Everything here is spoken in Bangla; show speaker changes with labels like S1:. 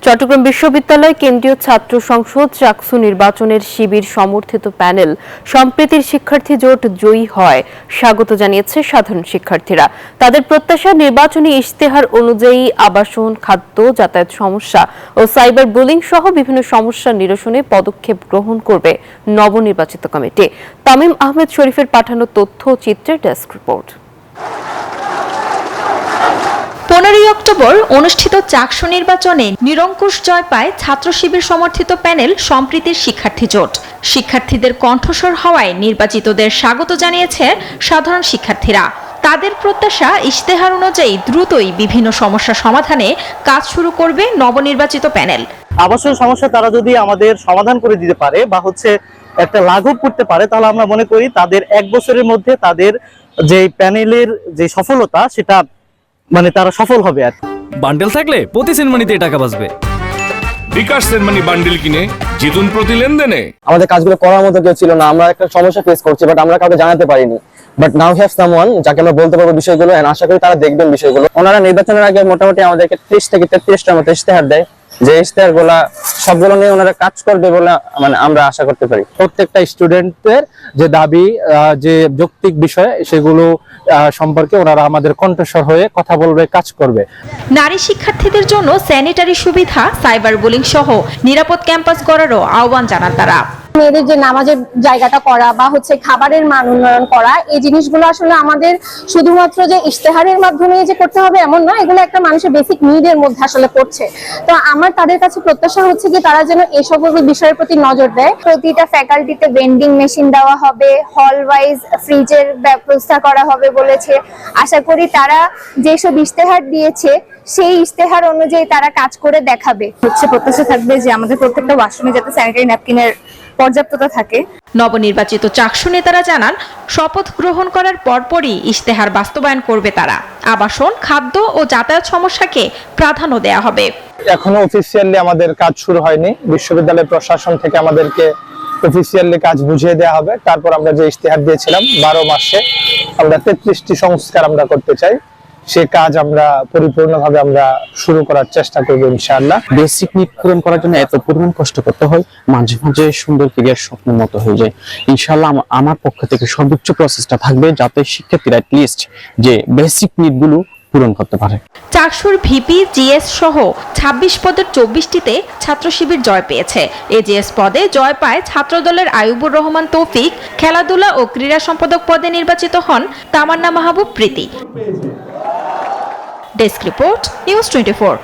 S1: চট্টগ্রাম বিশ্ববিদ্যালয় কেন্দ্রীয় ছাত্র সংসদ চাকসু নির্বাচনের শিবির সমর্থিত প্যানেল সম্প্রীতির শিক্ষার্থী জোট জয়ী হয় স্বাগত জানিয়েছে সাধারণ শিক্ষার্থীরা। তাদের প্রত্যাশা, নির্বাচনী ইশতেহার অনুযায়ী আবাসন, খাদ্য, যাতায়াত সমস্যা ও সাইবার বুলিং সহ বিভিন্ন সমস্যা নিরসনে পদক্ষেপ গ্রহণ করবে নবনির্বাচিত কমিটি। তামিম আহমেদ শরীফের পাঠানো তথ্য ও চিত্রের ডেস্ক রিপোর্ট।
S2: 15 অক্টোবর অনুষ্ঠিত চাকসু নির্বাচনে নিরঙ্কুশ জয় পায় ছাত্র শিবির সমর্থিত প্যানেল সম্প্রীতির শিক্ষার্থী জোট। শিক্ষার্থীদের কণ্ঠস্বর হওয়ায় নির্বাচিতদের স্বাগত জানিয়েছে সাধারণ শিক্ষার্থীরা। তাদের প্রত্যাশা, ইশতেহার অনুযায়ী দ্রুতই বিভিন্ন সমস্যা সমাধানে কাজ শুরু করবে নবনির্বাচিত প্যানেল।
S3: আবাসন সমস্যা তারা যদি আমাদের সমাধান করে দিতে পারে বা একটা লাঘব করতে পারে, তাহলে আমরা মনে করি তাদের 1 বছরের মধ্যে তাদের যে প্যানেলের যে সফলতা সেটা তারা সফল হবে। আর
S4: বান্ডেল থাকলে প্রতি সেনমানিতে টাকা বাঁচবে।
S5: বিকাশ সেনমানি বান্ডেল কিনে জিতুন প্রতি লেনদেনে।
S6: আমাদের কাজগুলো করার মতো কেউ ছিল না, আমরা একটা সমস্যা ফেস করছি বাট আমরা কাউকে জানাতে পারিনি। বাট নাও হ্যাভ সামওয়ান যাকে আমরা বলতে পারবো বিষয়গুলো, এন্ড আশা করি তারা দেখবেন বিষয়গুলো। ওনারা নির্বাচনের আগে মোটামুটি আমাদেরকে 30 থেকে 33টার মতো ইশতেহার দেয়, যে ইশতেহার গুলা সবগুলো নিয়ে ওনারা কাজ করবে বলে আমরা আশা করতে পারি।
S7: প্রত্যেকটা স্টুডেন্টদের যে দাবি, যে যৌক্তিক বিষয়, সেগুলো সম্পর্কে ওনারা আমাদের কণ্ঠস্বর হয়ে কথা বলবে, কাজ করবে।
S2: নারী শিক্ষার্থীদের জন্য স্যানিটারি সুবিধা, সাইবার বুলিং সহ নিরাপদ ক্যাম্পাস গড়ারও আহ্বান জানান তারা।
S8: মেয়েদের যে নামাজের জায়গাটা করা বা খাবারের মান উন্নয়ন করা, এই জিনিসগুলো আসলে আমাদের শুধুমাত্র যে ইশতেহারের মাধ্যমে যে করতে হবে এমন নয়, এগুলো একটা মানুষের বেসিক নিডের মধ্যে আসলে পড়ছে। তো আমার তাদের কাছে প্রত্যাশা হচ্ছে যে তারা যেন এসব বিষয়ের প্রতি নজর দেয়। প্রতিটা ফ্যাকাল্টিতে ভেন্ডিং মেশিন দেওয়া হবে, হল ওয়াইজ ফ্রিজের ব্যবস্থা করা হবে বলেছে। আশা করি তারা যেসব ইশতেহার দিয়েছে সেই ইশতেহার অনুযায়ী তারা কাজ করে দেখাবে। প্রত্যাশা থাকবে যে আমাদের প্রত্যেকটা ওয়াশরুমে যাতে স্যানিটারি ন্যাপকিনের পর্যাপ্ততা থাকে।
S2: নবনির্বাচিত চাকসু নেতারা জানান, শপথ গ্রহণ করার পরপরই ইশতেহার বাস্তবায়ন করবে তারা। আবাসন, খাদ্য ও যাতায়াত সমস্যাকে প্রাধান্য দেয়া হবে।
S7: এখনো অফিসিয়ালি আমাদের কাজ শুরু হয়নি, বিশ্ববিদ্যালয় প্রশাসন থেকে আমাদেরকে অফিসিয়ালি কাজ বুঝিয়ে দেওয়া হবে। তারপর আমরা যে ইশতেহার দিয়েছিলাম 12 মাসে আমরা 33টি সংস্কার আমরা করতে চাই, সে কাজ আমরা পরিপূর্ণভাবে আমরা শুরু করার চেষ্টা করব ইনশাআল্লাহ।
S9: বেসিক নিড পূরণ করার জন্য এত পরিমাণ কষ্ট করতে হয়, মাঝে মাঝে সুন্দর ক্যারিয়ার স্বপ্নের মতো হয়ে যায়। ইনশাআল্লাহ আমার পক্ষ থেকে সর্বোচ্চ প্রচেষ্টা থাকবে যাতে শিক্ষার্থীরা অ্যাটলিস্ট যে বেসিক নিডগুলো পূরণ করতে পারে।
S2: চাকসুর ভিপি, জিএস সহ 26 পদের 24টিতে ছাত্র শিবির জয় পেয়েছে। এজিএস পদে জয় পায় ছাত্রদলের আইয়ুবুর রহমান তৌফিক। খেলাধুলা ও ক্রীড়া সম্পাদক পদে নির্বাচিত হন Tamanna Mahbub Priti. Desk report, news 24।